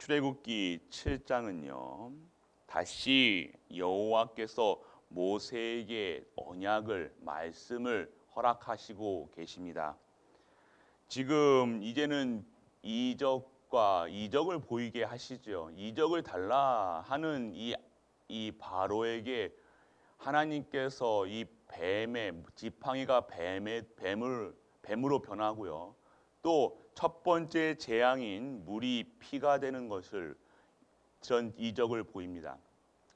출애굽기 7장은요. 다시 여호와께서 모세에게 언약을 말씀을 허락하시고 계십니다. 지금 이제는 이적을 보이게 하시죠. 이적을 달라 하는 이 바로에게 하나님께서 이 뱀의 지팡이가 뱀으로 변하고요. 또 첫 번째 재앙인 물이 피가 되는 것을 전 이적을 보입니다.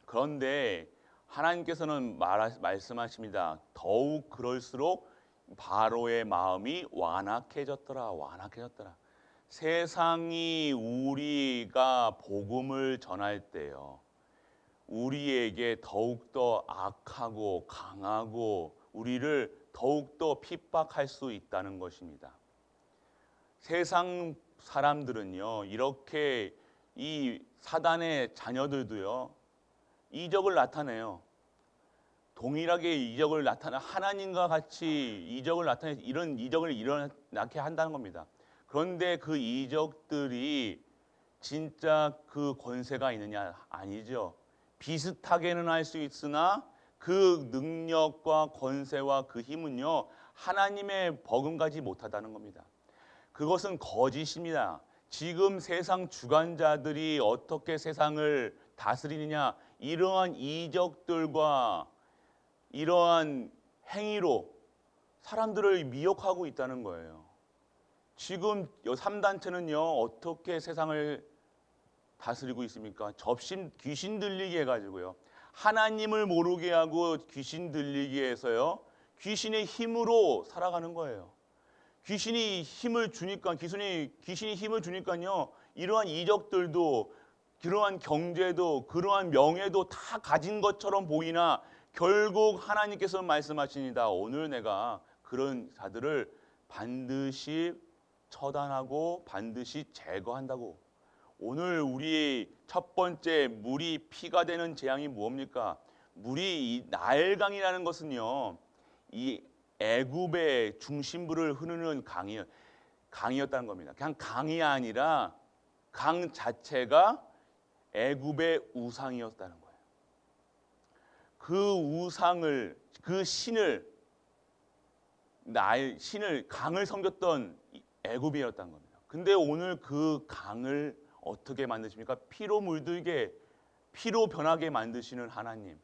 그런데 하나님께서는 말씀하십니다. 더욱 그럴수록 바로의 마음이 완악해졌더라. 세상이 우리가 복음을 전할 때요. 우리에게 더욱더 악하고 강하고 우리를 더욱더 핍박할 수 있다는 것입니다. 세상 사람들은요, 이렇게 이 사단의 자녀들도요, 이적을 나타내요. 동일하게 이적을 나타내 하나님과 같이 이적을 나타내 이런 이적을 일어나게 한다는 겁니다. 그런데 그 이적들이 진짜 그 권세가 있느냐? 아니죠. 비슷하게는 할 수 있으나 그 능력과 권세와 그 힘은요, 하나님의 버금가지 못하다는 겁니다. 그것은 거짓입니다. 지금 세상 주관자들이 어떻게 세상을 다스리느냐, 이러한 이적들과 이러한 행위로 사람들을 미혹하고 있다는 거예요. 지금 3단체는요, 어떻게 세상을 다스리고 있습니까? 귀신 들리게 해가지고요. 하나님을 모르게 하고 귀신 들리게 해서요, 귀신의 힘으로 살아가는 거예요. 귀신이 힘을 주니까요, 이러한 이적들도, 그러한 경제도, 그러한 명예도 다 가진 것처럼 보이나 결국 하나님께서 말씀하십니다. 오늘 내가 그런 자들을 반드시 처단하고 반드시 제거한다고. 오늘 우리의 첫 번째 물이 피가 되는 재앙이 무엇입니까? 물이 이 나일강이라는 것은요, 이 애굽의 중심부를 흐르는 강이었다는 겁니다. 그냥 강이 아니라 강 자체가 애굽의 우상이었다는 거예요. 그 우상을, 그 신을 강을 섬겼던 애굽이었다는 겁니다. 근데 오늘 그 강을 어떻게 만드십니까? 피로 물들게, 피로 변하게 만드시는 하나님.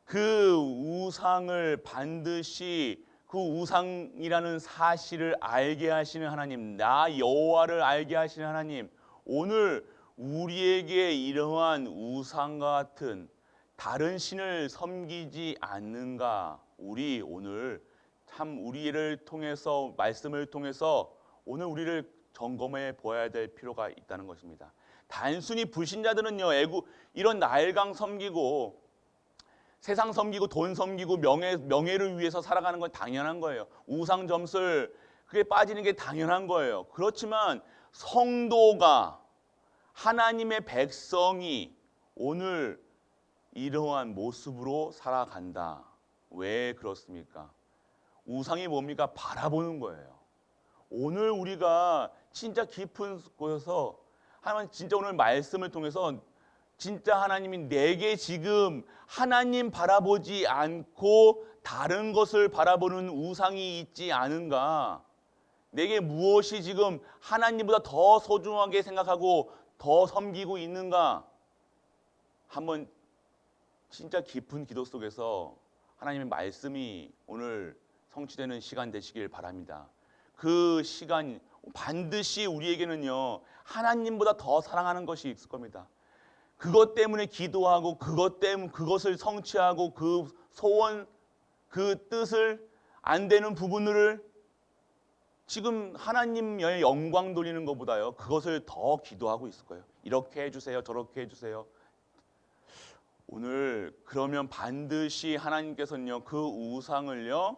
그 우상을 반드시 그 우상이라는 사실을 알게 하시는 하나님, 나 여호와를 알게 하시는 하나님, 오늘 우리에게 이러한 우상과 같은 다른 신을 섬기지 않는가? 우리 오늘 참 우리를 통해서, 말씀을 통해서 오늘 우리를 점검해 보아야 될 필요가 있다는 것입니다. 단순히 불신자들은요, 이런 나일강 섬기고 세상 섬기고 돈 섬기고 명예를 위해서 살아가는 건 당연한 거예요. 우상 점술 그게 빠지는 게 당연한 거예요. 그렇지만 성도가, 하나님의 백성이 오늘 이러한 모습으로 살아간다. 왜 그렇습니까? 우상이 뭡니까? 바라보는 거예요. 오늘 우리가 진짜 깊은 곳에서 하나님 진짜 오늘 말씀을 통해서 진짜 하나님이 내게 지금 하나님 바라보지 않고 다른 것을 바라보는 우상이 있지 않은가? 내게 무엇이 지금 하나님보다 더 소중하게 생각하고 더 섬기고 있는가? 한번 진짜 깊은 기도 속에서 하나님의 말씀이 오늘 성취되는 시간 되시길 바랍니다. 그 시간 반드시 우리에게는요, 하나님보다 더 사랑하는 것이 있을 겁니다. 그것 때문에 기도하고 그것을 성취하고 그 소원, 그 뜻을 안 되는 부분을 지금 하나님의 영광 돌리는 것보다요, 그것을 더 기도하고 있을 거예요. 이렇게 해주세요, 저렇게 해주세요. 오늘 그러면 반드시 하나님께서는요, 그 우상을요,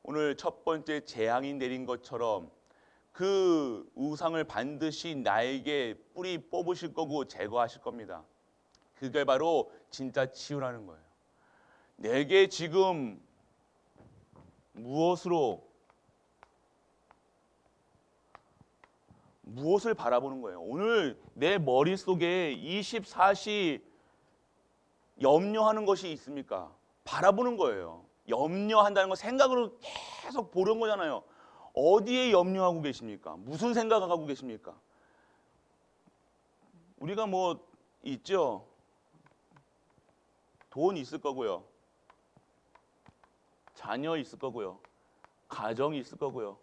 오늘 첫 번째 재앙이 내린 것처럼 그 우상을 반드시 나에게 뿌리 뽑으실 거고 제거하실 겁니다. 그게 바로 진짜 치유라는 거예요. 내게 지금 무엇을 바라보는 거예요? 오늘 내 머릿속에 24시 염려하는 것이 있습니까? 바라보는 거예요. 염려한다는 건 생각으로 계속 보는 거잖아요. 어디에 염려하고 계십니까? 무슨 생각하고 계십니까? 우리가 뭐 있죠? 돈 있을 거고요. 자녀 있을 거고요. 가정이 있을 거고요.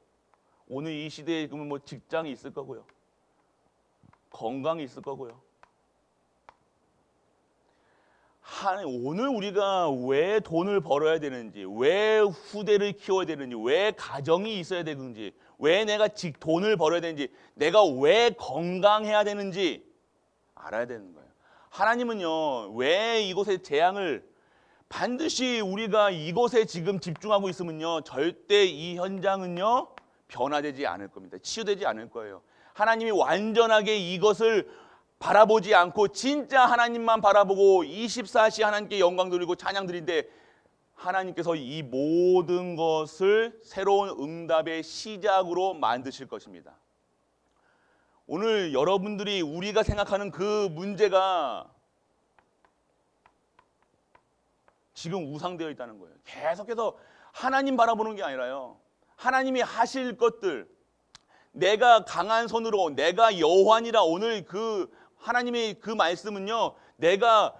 오늘 이 시대에 그러면 뭐 직장이 있을 거고요. 건강이 있을 거고요. 오늘 우리가 왜 돈을 벌어야 되는지, 왜 후대를 키워야 되는지, 왜 가정이 있어야 되는지, 왜 내가 돈을 벌어야 되는지, 내가 왜 건강해야 되는지 알아야 되는 거예요. 하나님은요, 왜 이곳에 재앙을 반드시 우리가 이곳에 지금 집중하고 있으면요, 절대 이 현장은요, 변화되지 않을 겁니다. 치유되지 않을 거예요. 하나님이 완전하게 이것을 바라보지 않고 진짜 하나님만 바라보고 24시 하나님께 영광 돌리고 찬양 드리는데 하나님께서 이 모든 것을 새로운 응답의 시작으로 만드실 것입니다. 오늘 여러분들이 우리가 생각하는 그 문제가 지금 우상되어 있다는 거예요. 계속해서 하나님 바라보는 게 아니라요. 하나님이 하실 것들, 내가 강한 손으로 내가 여호와니라. 오늘 그 하나님의 그 말씀은요, 내가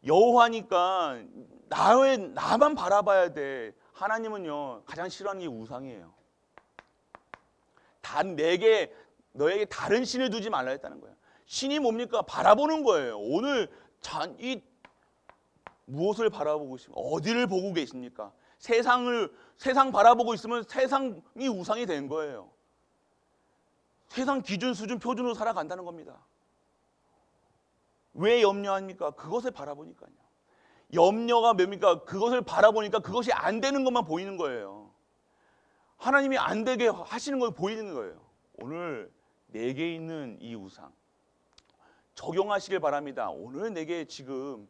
여호와니까 나만 바라봐야 돼. 하나님은요, 가장 싫어하는 게 우상이에요. 너에게 다른 신을 두지 말라 했다는 거예요. 신이 뭡니까? 바라보는 거예요. 오늘 무엇을 바라보고 있습니까? 어디를 보고 계십니까? 세상 바라보고 있으면 세상이 우상이 된 거예요. 세상 기준, 수준, 표준으로 살아간다는 겁니다. 왜 염려합니까? 그것을 바라보니까요. 염려가 뭡니까? 그것을 바라보니까 그것이 안 되는 것만 보이는 거예요. 하나님이 안 되게 하시는 걸 보이는 거예요. 오늘 내게 있는 이 우상 적용하시길 바랍니다. 오늘 내게 지금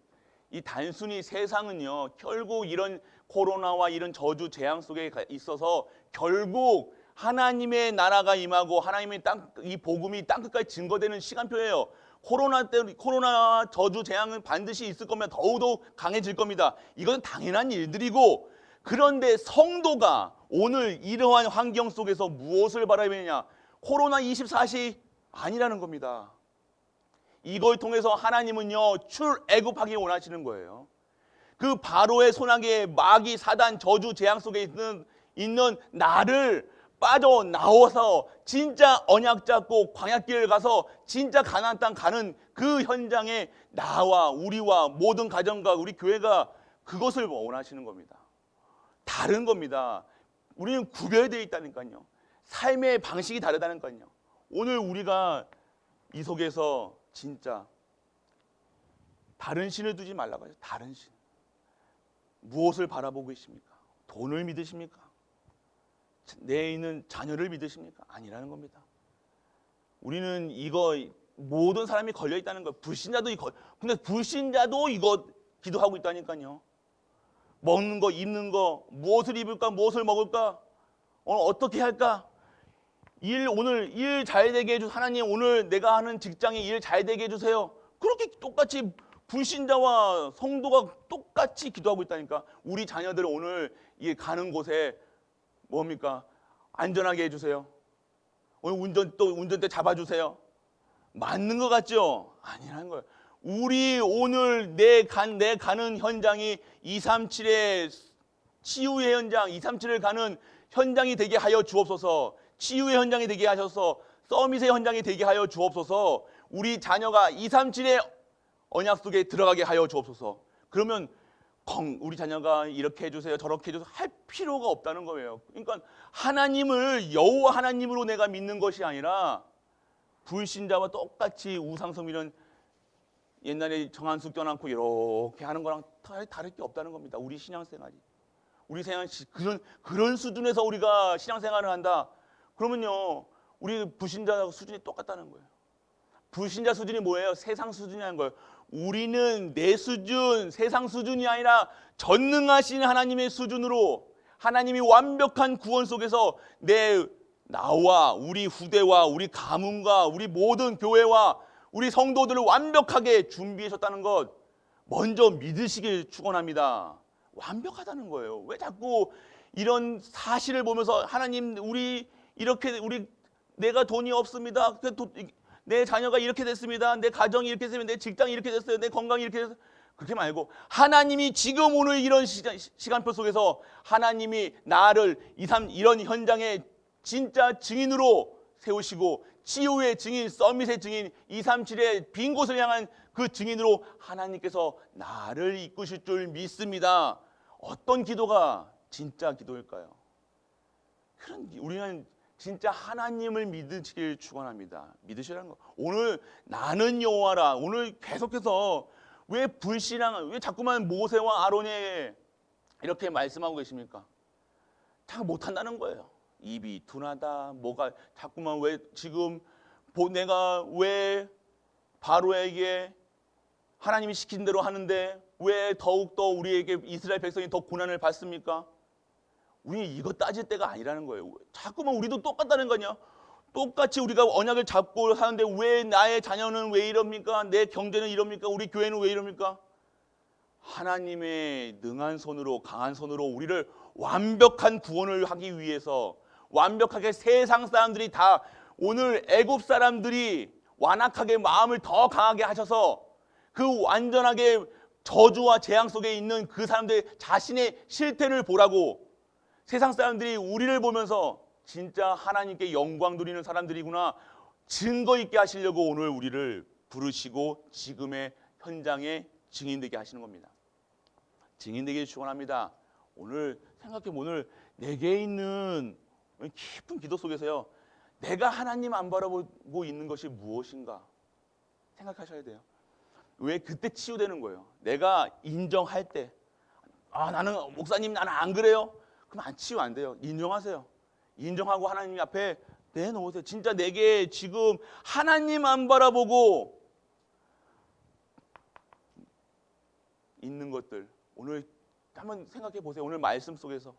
이 단순히 세상은요, 결국 이런 코로나와 이런 저주 재앙 속에 있어서 결국 하나님의 나라가 임하고 하나님의 이 복음이 땅끝까지 증거되는 시간표예요. 코로나 저주 재앙은 반드시 있을 거면 더욱더 강해질 겁니다. 이건 당연한 일들이고, 그런데 성도가 오늘 이러한 환경 속에서 무엇을 바라야 되느냐? 코로나 24시 아니라는 겁니다. 이걸 통해서 하나님은요, 출애굽하기 원하시는 거예요. 그 바로의 손아귀에 마귀 사단 저주 재앙 속에 있는 나를 빠져나와서 진짜 언약 잡고 광야길을 가서 진짜 가나안 땅 가는 그 현장에 나와 우리와 모든 가정과 우리 교회가 그것을 원하시는 겁니다. 다른 겁니다. 우리는 구별되어 있다니까요. 삶의 방식이 다르다니까요. 오늘 우리가 이 속에서 진짜 다른 신을 두지 말라고 하죠. 다른 신. 무엇을 바라보고 계십니까? 돈을 믿으십니까? 내에 있는 자녀를 믿으십니까? 아니라는 겁니다. 우리는 이거 모든 사람이 걸려 있다는 거예요. 근데 불신자도 이거 기도하고 있다니까요. 먹는 거, 입는 거, 무엇을 입을까, 무엇을 먹을까, 오늘 어떻게 할까? 오늘 일 잘 되게 해주세요. 하나님, 오늘 내가 하는 직장에 일 잘 되게 해주세요. 그렇게 똑같이 불신자와 성도가 똑같이 기도하고 있다니까. 우리 자녀들 오늘 가는 곳에 뭡니까? 안전하게 해주세요. 오늘 운전대 잡아주세요. 맞는 것 같죠? 아니라는 거예요. 우리 오늘 내 가는 현장이 237의 치유의 현장, 237을 가는 현장이 되게 하여 주옵소서. 치유의 현장이 되게 하셔서 서밋의 현장이 되게 하여 주옵소서. 우리 자녀가 237의 언약 속에 들어가게 하여 주옵소서. 그러면 우리 자녀가 이렇게 해주세요, 저렇게 해주세요 할 필요가 없다는 거예요. 그러니까 하나님을 여호와 하나님으로 내가 믿는 것이 아니라 불신자와 똑같이 우상성 이런 옛날에 정한숙 껴놓고 이렇게 하는 거랑 다를 게 없다는 겁니다. 우리 신앙생활이. 우리 그런 수준에서 우리가 신앙생활을 한다. 그러면요, 우리 불신자 수준이 똑같다는 거예요. 불신자 수준이 뭐예요? 세상 수준이라는 거예요. 우리는 내 수준, 세상 수준이 아니라 전능하신 하나님의 수준으로 하나님이 완벽한 구원 속에서 내 나와 우리 후대와 우리 가문과 우리 모든 교회와 우리 성도들을 완벽하게 준비하셨다는 것 먼저 믿으시길 축원합니다. 완벽하다는 거예요. 왜 자꾸 이런 사실을 보면서 하나님 우리 이렇게 내가 돈이 없습니다. 내 자녀가 이렇게 됐습니다. 내 가정이 이렇게 됐습니다. 내 직장이 이렇게 됐어요. 내 건강이 이렇게 됐어요. 그렇게 말고 하나님이 지금 오늘 이런 시간표 속에서 하나님이 나를 이런 현장에 진짜 증인으로 세우시고 치유의 증인, 서밋의 증인, 237의 빈 곳을 향한 그 증인으로 하나님께서 나를 이끄실 줄 믿습니다. 어떤 기도가 진짜 기도일까요? 우리는 진짜 하나님을 믿으시길 축원합니다. 믿으시라는 거. 오늘 나는 여호와라. 오늘 계속해서 왜 왜 자꾸만 모세와 아론에게 이렇게 말씀하고 계십니까? 잘 못한다는 거예요. 입이 둔하다. 뭐가 자꾸만 왜 지금 내가 왜 바로에게 하나님이 시킨 대로 하는데 왜 더욱더 우리에게 이스라엘 백성이 더 고난을 받습니까? 우리 이거 따질 때가 아니라는 거예요. 자꾸만 우리도 똑같다는 거냐? 똑같이 우리가 언약을 잡고 하는데 왜 나의 자녀는 왜 이럽니까? 내 경제는 이럽니까? 우리 교회는 왜 이럽니까? 하나님의 능한 손으로 강한 손으로 우리를 완벽한 구원을 하기 위해서 완벽하게 세상 사람들이 다 오늘 애굽 사람들이 완악하게 마음을 더 강하게 하셔서 그 완전하게 저주와 재앙 속에 있는 그 사람들 자신의 실태를 보라고 세상 사람들이 우리를 보면서 진짜 하나님께 영광 돌리는 사람들이구나 증거 있게 하시려고 오늘 우리를 부르시고 지금의 현장에 증인되게 하시는 겁니다. 증인되기를 축원합니다. 오늘 생각해보면 오늘 내게 있는 깊은 기도 속에서요. 내가 하나님 안 바라보고 있는 것이 무엇인가 생각하셔야 돼요. 왜 그때 치유되는 거예요. 내가 인정할 때 나는 목사님 나는 안 그래요. 그럼 안 치유 안 돼요. 인정하세요. 인정하고 하나님 앞에 내놓으세요. 진짜 내게 지금 하나님 안 바라보고 있는 것들 오늘 한번 생각해 보세요. 오늘 말씀 속에서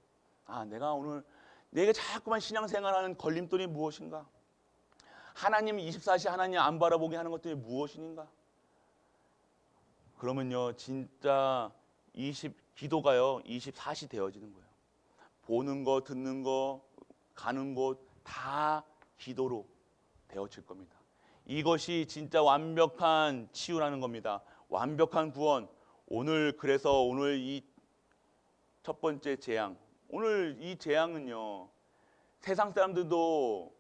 내가 자꾸만 신앙생활하는 걸림돌이 무엇인가? 하나님 24시 하나님 안 바라보게 하는 것들이 무엇인가? 그러면요 진짜 기도가요 24시 되어지는 거예요. 보는 거 듣는 거 가는 곳 다 기도로 되어질 겁니다. 이것이 진짜 완벽한 치유라는 겁니다. 완벽한 구원. 그래서 오늘 이 첫 번째 재앙. 오늘 이 재앙은요 세상 사람들도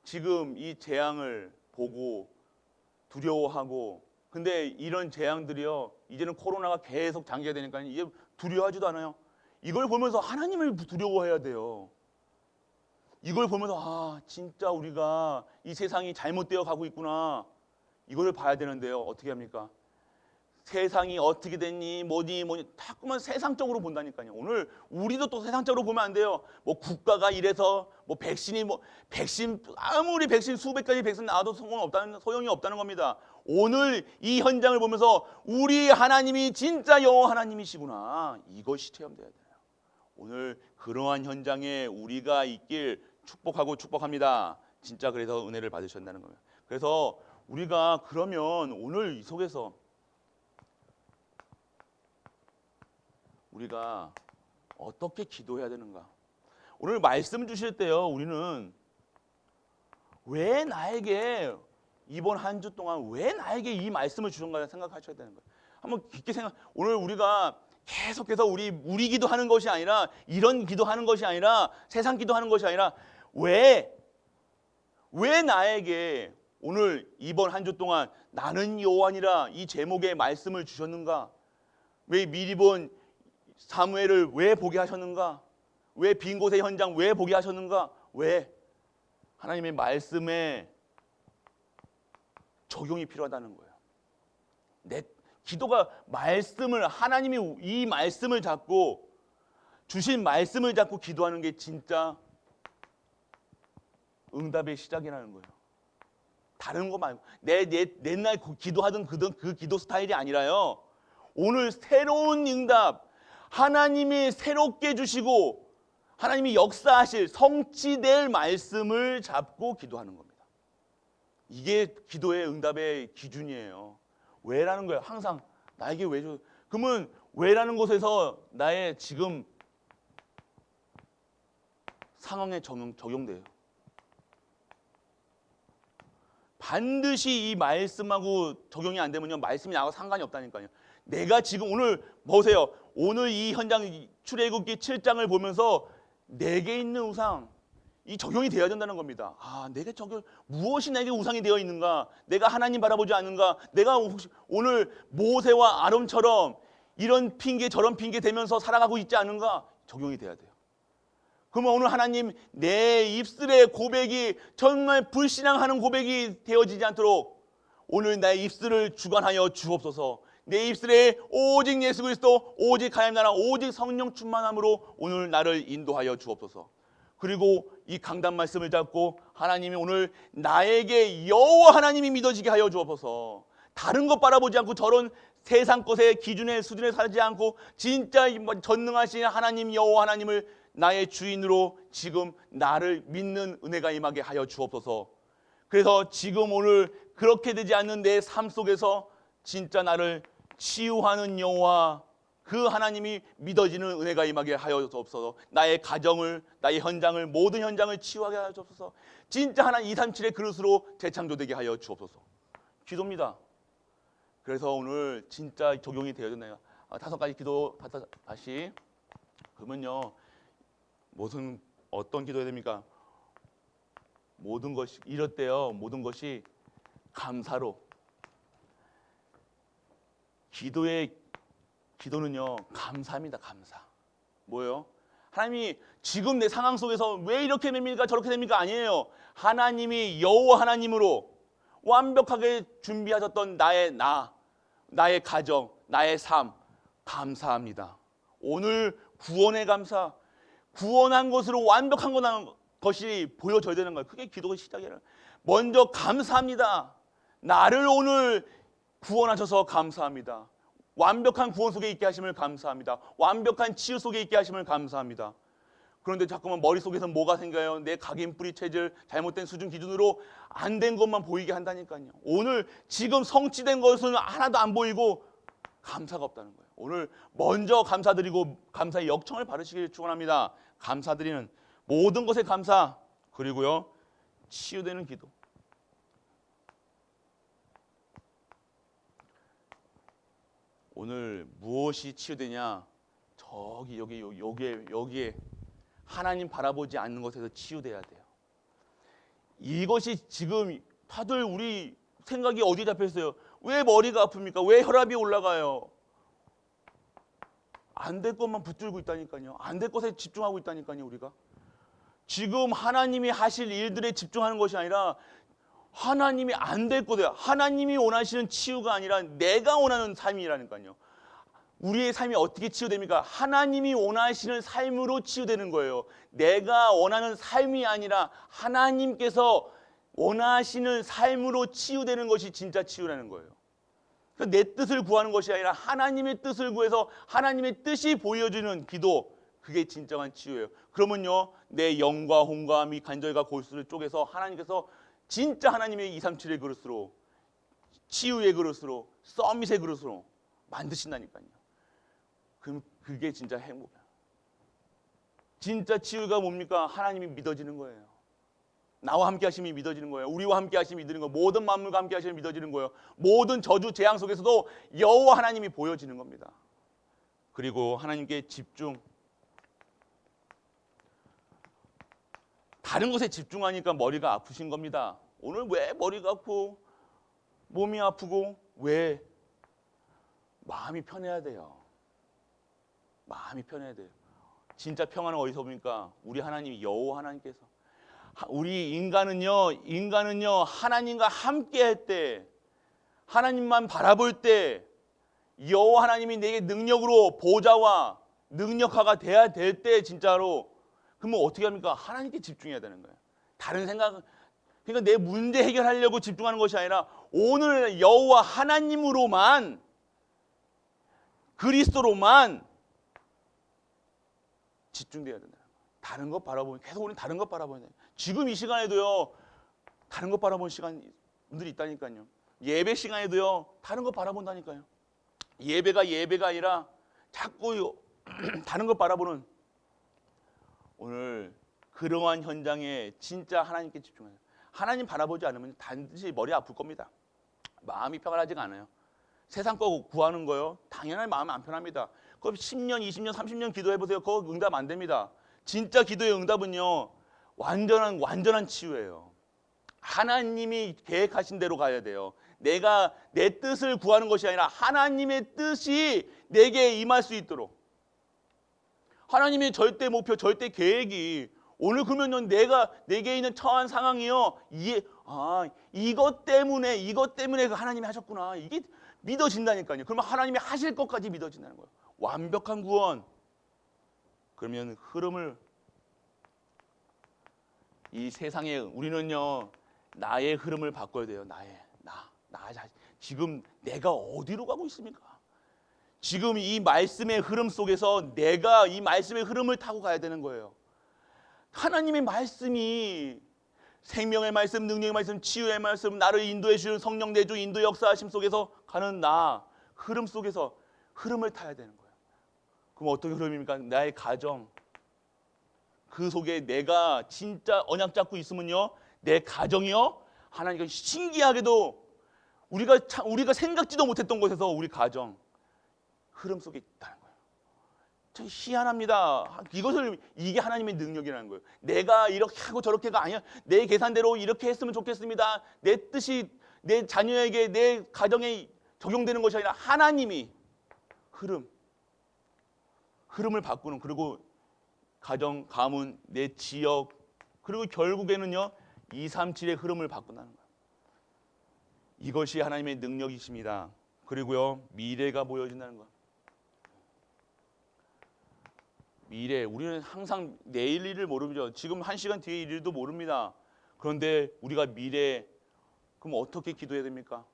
지금 이 재앙을 보고 두려워하고 근데 이런 재앙들이요 이제는 코로나가 계속 장기가 되니까 이제 두려워하지도 않아요. 이걸 보면서 하나님을 두려워해야 돼요. 이걸 보면서 진짜 우리가 이 세상이 잘못되어 가고 있구나 이걸 봐야 되는데요. 어떻게 합니까? 세상이 어떻게 됐니 뭐니 자꾸만 세상적으로 본다니까요. 오늘 우리도 또 세상적으로 보면 안 돼요. 뭐 국가가 이래서 백신 아무리 백신 수백 가지 백신 나와도 소용이 없다는 겁니다. 오늘 이 현장을 보면서 우리 하나님이 진짜 여호와 하나님이시구나 이것이 체험돼야 돼요. 오늘 그러한 현장에 우리가 있길 축복합니다. 진짜 그래서 은혜를 받으셨다는 거예요. 그래서 우리가 그러면 오늘 이 속에서 우리가 어떻게 기도해야 되는가? 오늘 말씀 주실 때요. 우리는 왜 나에게 이번 한 주 동안 왜 나에게 이 말씀을 주셨는가 생각하셔야 되는 거예요. 한번 깊게 오늘 우리가 계속해서 우리 기도하는 것이 아니라 이런 기도하는 것이 아니라 세상 기도하는 것이 아니라 왜 나에게 오늘 이번 한 주 동안 나는 여호와니라 이 제목의 말씀을 주셨는가? 왜 미리 본 사무엘을 왜 보게 하셨는가? 왜 빈 곳의 현장 왜 보게 하셨는가? 왜? 하나님의 말씀에 적용이 필요하다는 거예요. 내 기도가 하나님이 이 말씀을 잡고 주신 말씀을 잡고 기도하는 게 진짜 응답의 시작이라는 거예요. 다른 거 말고 옛날 기도하던 그 기도 스타일이 아니라요. 오늘 새로운 응답 하나님이 새롭게 주시고 하나님이 역사하실 성취될 말씀을 잡고 기도하는 겁니다. 이게 기도의 응답의 기준이에요. 왜라는 거예요. 항상 나에게 왜 줘? 그러면 왜라는 곳에서 나의 지금 상황에 적용돼요. 반드시 이 말씀하고 적용이 안 되면요, 말씀이 나하고 상관이 없다니까요. 내가 지금 오늘 보세요. 오늘 이 현장 출애굽기 7장을 보면서 내게 있는 우상, 이 적용이 되어야 된다는 겁니다. 내게 무엇이 내게 우상이 되어 있는가? 내가 하나님 바라보지 않는가? 내가 혹시 오늘 모세와 아론처럼 이런 핑계 저런 핑계 대면서 살아가고 있지 않은가? 적용이 돼야 돼요. 그러면 오늘 하나님 내 입술의 고백이 정말 불신앙하는 고백이 되어지지 않도록 오늘 나의 입술을 주관하여 주옵소서. 내 입술에 오직 예수 그리스도, 오직 하나님 나라, 오직 성령 충만함으로 오늘 나를 인도하여 주옵소서. 그리고 이 강단 말씀을 잡고 하나님이 오늘 나에게 여호와 하나님이 믿어지게 하여 주옵소서. 다른 것 바라보지 않고 저런 세상 것의 기준의 수준에 살지 않고 진짜 전능하신 하나님 여호와 하나님을 나의 주인으로 지금 나를 믿는 은혜가 임하게 하여 주옵소서. 그래서 지금 오늘 그렇게 되지 않는 내 삶 속에서 진짜 나를 치유하는 여호와 그 하나님이 믿어지는 은혜가 임하게 하여 주옵소서. 나의 가정을, 나의 현장을, 모든 현장을 치유하게 하여 주옵소서. 진짜 하나님 237의 그릇으로 재창조되게 하여 주옵소서. 기도입니다. 그래서 오늘 진짜 적용이 되어야 되나요? 5가지 기도 다시. 그러면요, 어떤 기도해야 됩니까? 모든 것이 이럴 때요, 모든 것이 감사로. 기도는요, 감사입니다. 감사. 뭐예요? 하나님이 지금 내 상황 속에서 왜 이렇게 됩니까? 저렇게 됩니까? 아니에요. 하나님이 여호와 하나님으로 완벽하게 준비하셨던 나의 가정, 나의 삶, 감사합니다. 오늘 구원의 감사, 구원한 것으로 완벽한 것이 보여져야 되는 거예요. 그게 기도의 시작이에요. 먼저 감사합니다. 나를 오늘 구원하셔서 감사합니다. 완벽한 구원 속에 있게 하심을 감사합니다. 완벽한 치유 속에 있게 하심을 감사합니다. 그런데 자꾸만 머릿속에서 뭐가 생겨요? 내 각인뿌리 체질, 잘못된 수준 기준으로 안 된 것만 보이게 한다니까요. 오늘 지금 성취된 것은 하나도 안 보이고 감사가 없다는 거예요. 오늘 먼저 감사드리고 감사의 역청을 바르시길 축원합니다. 감사드리는 모든 것에 감사, 그리고요, 치유되는 기도. 오늘 무엇이 치유되냐? 저기 여기에 하나님 바라보지 않는 것에서 치유돼야 돼요. 이것이 지금 다들 우리 생각이 어디에 잡혀 있어요? 왜 머리가 아픕니까? 왜 혈압이 올라가요? 안 될 것만 붙들고 있다니까요. 안 될 것에 집중하고 있다니까요. 우리가 지금 하나님이 하실 일들에 집중하는 것이 아니라 하나님이 안 될 거예요. 하나님이 원하시는 치유가 아니라 내가 원하는 삶이라니까요. 우리의 삶이 어떻게 치유됩니까? 하나님이 원하시는 삶으로 치유되는 거예요. 내가 원하는 삶이 아니라 하나님께서 원하시는 삶으로 치유되는 것이 진짜 치유라는 거예요. 내 뜻을 구하는 것이 아니라 하나님의 뜻을 구해서 하나님의 뜻이 보여주는 기도, 그게 진정한 치유예요. 그러면요, 내 영과 혼과 이 간절과 골수를 쪼개서 하나님께서 진짜 하나님의 237의 그릇으로, 치유의 그릇으로, 서밋의 그릇으로 만드신다니까요. 그럼 그게 진짜 행복이야. 진짜 치유가 뭡니까? 하나님이 믿어지는 거예요. 나와 함께 하심이 믿어지는 거예요. 우리와 함께 하심이 믿어지는 거예요. 모든 만물과 함께 하심이 믿어지는 거예요. 모든 저주 재앙 속에서도 여호와 하나님이 보여지는 겁니다. 그리고 하나님께 집중. 다른 것에 집중하니까 머리가 아프신 겁니다. 오늘 왜 머리가 아프고 몸이 아프고 왜? 마음이 편해야 돼요. 마음이 편해야 돼요. 진짜 평안은 어디서 옵니까? 우리 하나님 여호와 하나님께서. 우리 인간은요 하나님과 함께 할 때, 하나님만 바라볼 때 여호와 하나님이 내게 능력으로 보좌와 능력화가 돼야 될 때 진짜로, 그러면 어떻게 합니까? 하나님께 집중해야 되는 거예요. 다른 생각, 그러니까 내 문제 해결하려고 집중하는 것이 아니라 오늘 여호와 하나님으로만, 그리스도로만 집중돼야 된다. 다른 것 바라보면 계속 우리는 다른 것 바라보는 지금 이 시간에도요. 다른 것 바라보는 시간들이 있다니까요. 예배 시간에도요. 다른 것 바라본다니까요. 예배가 아니라 자꾸 다른 것 바라보는 오늘 그러한 현장에 진짜 하나님께 집중해요. 하나님 바라보지 않으면 반드시 머리 아플 겁니다. 마음이 평안하지가 않아요. 세상 거 구하는 거요. 당연히 마음 안 편합니다. 그럼 10년, 20년, 30년 기도해보세요. 그거 응답 안 됩니다. 진짜 기도의 응답은요. 완전한 치유예요. 하나님이 계획하신 대로 가야 돼요. 내가 내 뜻을 구하는 것이 아니라 하나님의 뜻이 내게 임할 수 있도록. 하나님의 절대 목표, 절대 계획이 오늘 그러면 내게 있는 처한 상황이요. 이것 때문에 하나님이 하셨구나. 이게 믿어진다니까요. 그러면 하나님이 하실 것까지 믿어진다는 거예요. 완벽한 구원. 그러면 흐름을 이 세상에 우리는요. 나의 흐름을 바꿔야 돼요. 나 자신. 지금 내가 어디로 가고 있습니까? 지금 이 말씀의 흐름 속에서 내가 이 말씀의 흐름을 타고 가야 되는 거예요. 하나님의 말씀이 생명의 말씀, 능력의 말씀, 치유의 말씀, 나를 인도해 주는 성령 내주 인도 역사하심 속에서 가는 흐름 속에서 흐름을 타야 되는 거예요. 그럼 어떤 흐름입니까? 나의 가정. 그 속에 내가 진짜 언약 잡고 있으면요. 내 가정이요. 하나님께 신기하게도 우리가 생각지도 못했던 곳에서 우리 가정 흐름 속에 있다는 거예요. 참 희한합니다. 이게 하나님의 능력이라는 거예요. 내가 이렇게 하고 저렇게가 아니야. 내 계산대로 이렇게 했으면 좋겠습니다. 내 뜻이 내 자녀에게 내 가정에 적용되는 것이 아니라 하나님이 흐름을 바꾸는 그리고 가정, 가문, 내 지역 그리고 결국에는요. 237의 흐름을 바꾼다는 거예요. 이것이 하나님의 능력이십니다. 그리고요. 미래가 보여진다는 거예요. 미래, 우리는 항상 내일 일을 모르죠. 지금 1시간 뒤의 일도 모릅니다. 그런데 우리가 미래, 그럼 어떻게 기도해야 됩니까?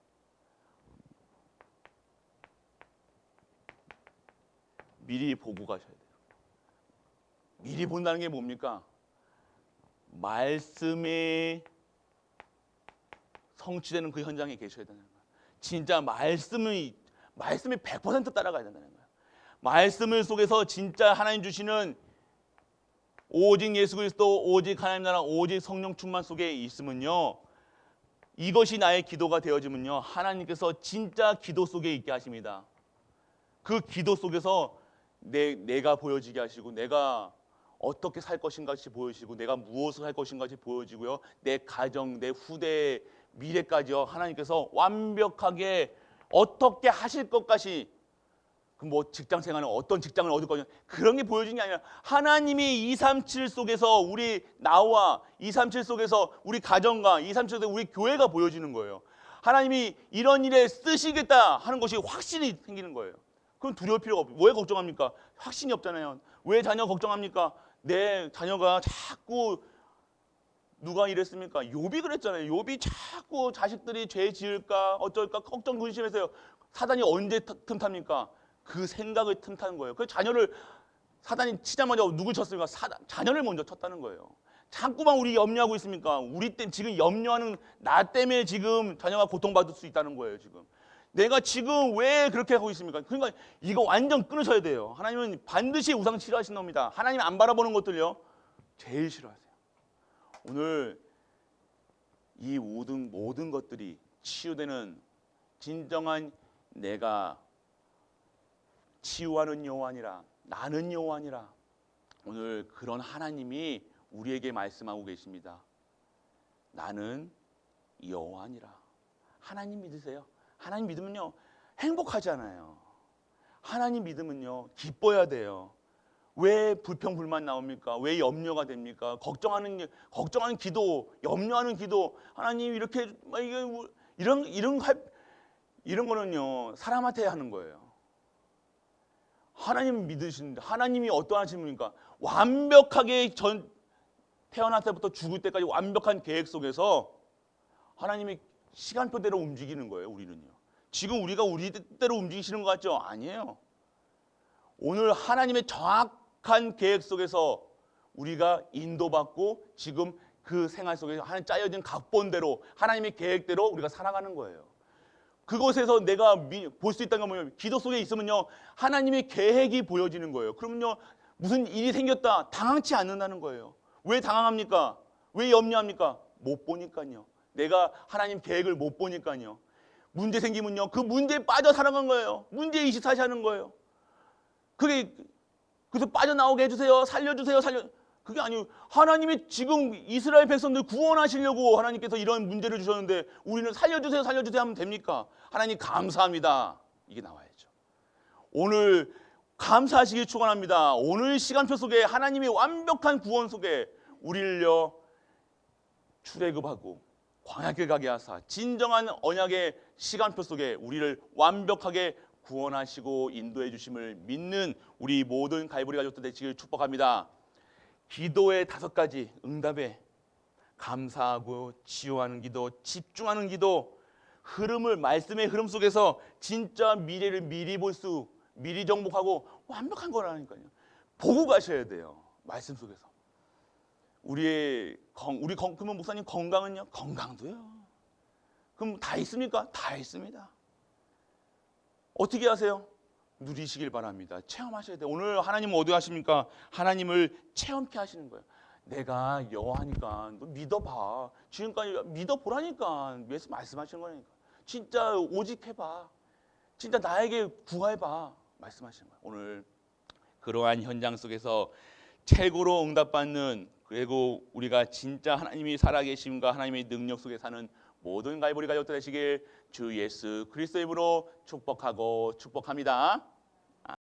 미리 보고 가셔야 돼요. 미리 본다는 게 뭡니까? 말씀이 성취되는 그 현장에 계셔야 되는 거예요. 진짜 말씀이 100% 따라가야 된다는 거예요. 말씀을 속에서 진짜 하나님 주시는 오직 예수 그리스도, 오직 하나님 나라, 오직 성령 충만 속에 있으면요. 이것이 나의 기도가 되어지면요. 하나님께서 진짜 기도 속에 있게 하십니다. 그 기도 속에서 내가 보여지게 하시고 내가 어떻게 살 것인가 보여지고 내가 무엇을 할 것인가 보여지고요. 내 가정, 내 후대의 미래까지요. 하나님께서 완벽하게 어떻게 하실 것까지 뭐 직장 생활은 어떤 직장을 얻을 거냐 그런 게 보여지는 게 아니라 하나님이 237 속에서 나와 237 속에서 우리 가정과 237 속에서 우리 교회가 보여지는 거예요. 하나님이 이런 일에 쓰시겠다 하는 것이 확신이 생기는 거예요. 그럼 두려울 필요가 없어요. 왜 걱정합니까? 확신이 없잖아요. 왜 자녀 걱정합니까? 내 자녀가 자꾸 누가 이랬습니까? 욥이 그랬잖아요. 욥이 자꾸 자식들이 죄 지을까 어쩔까 걱정 근심해서요. 사단이 언제 틈탑니까? 그 생각을 틈타는 거예요. 그 자녀를 사단이 치자마자 누굴 쳤습니까? 자녀를 먼저 쳤다는 거예요. 자꾸만 우리 염려하고 있습니까? 우리 때 지금 염려하는 나 때문에 지금 자녀가 고통받을 수 있다는 거예요. 지금 내가 지금 왜 그렇게 하고 있습니까? 그러니까 이거 완전 끊으셔야 돼요. 하나님은 반드시 우상 싫어하시는 겁니다. 하나님 안 바라보는 것들요 제일 싫어하세요. 오늘 이 모든 것들이 치유되는 진정한 내가 치유하는 여호와니라 나는 여호와니라 오늘 그런 하나님이 우리에게 말씀하고 계십니다. 나는 여호와니라. 하나님 믿으세요. 하나님 믿으면요 행복하잖아요. 하나님 믿으면요 기뻐야 돼요. 왜 불평불만 나옵니까? 왜 염려가 됩니까? 걱정하는 기도, 염려하는 기도. 하나님 이렇게 이런 거는요 사람한테 하는 거예요. 하나님 믿으시는데 하나님이 어떠하신 분입니까? 완벽하게 태어날 때부터 죽을 때까지 완벽한 계획 속에서 하나님이 시간표대로 움직이는 거예요. 우리는요. 지금 우리가 우리 뜻대로 움직이시는 것 같죠? 아니에요. 오늘 하나님의 정확한 계획 속에서 우리가 인도받고 지금 그 생활 속에서 하나님 짜여진 각본대로 하나님의 계획대로 우리가 살아가는 거예요. 그곳에서 내가 볼 수 있다는 건 뭐냐면 기도 속에 있으면요 하나님의 계획이 보여지는 거예요. 그러면요 무슨 일이 생겼다 당황치 않는다는 거예요. 왜 당황합니까? 왜 염려합니까? 못 보니까요. 내가 하나님 계획을 못 보니까요. 문제 생기면요 그 문제에 빠져 살아간 거예요. 문제 24시 하는 거예요. 그게 그래서 빠져나오게 해주세요. 살려주세요. 그게 아니고 하나님이 지금 이스라엘 백성들 구원하시려고 하나님께서 이런 문제를 주셨는데 우리는 살려주세요 하면 됩니까? 하나님 감사합니다. 이게 나와야죠. 오늘 감사하시길 축원합니다. 오늘 시간표 속에 하나님의 완벽한 구원 속에 우리를요 출애굽하고 광야길 가게 하사 진정한 언약의 시간표 속에 우리를 완벽하게 구원하시고 인도해 주심을 믿는 우리 모든 갈보리 가족들 되시길 축복합니다. 기도의 5가지 응답에 감사하고 치유하는 기도, 집중하는 기도, 흐름을 말씀의 흐름 속에서 진짜 미래를 미리 정복하고 완벽한 거라니까요. 보고 가셔야 돼요. 말씀 속에서. 그러면 목사님 건강은요? 건강도요. 그럼 다 있습니까? 다 있습니다. 어떻게 하세요? 누리시길 바랍니다. 체험하셔야 돼요. 오늘 하나님은 어디 하십니까? 하나님을 체험케 하시는 거예요. 내가 여호와니까 너 믿어봐. 지금까지 믿어보라니까 말씀하시는 거니까. 진짜 오직 해봐. 진짜 나에게 구해봐. 말씀하시는 거예요. 오늘 그러한 현장 속에서 최고로 응답받는 그리고 우리가 진짜 하나님이 살아계심과 하나님의 능력 속에 사는 모든 갈보리 가족들 되시길 주 예수 그리스도의 이름으로 축복합니다.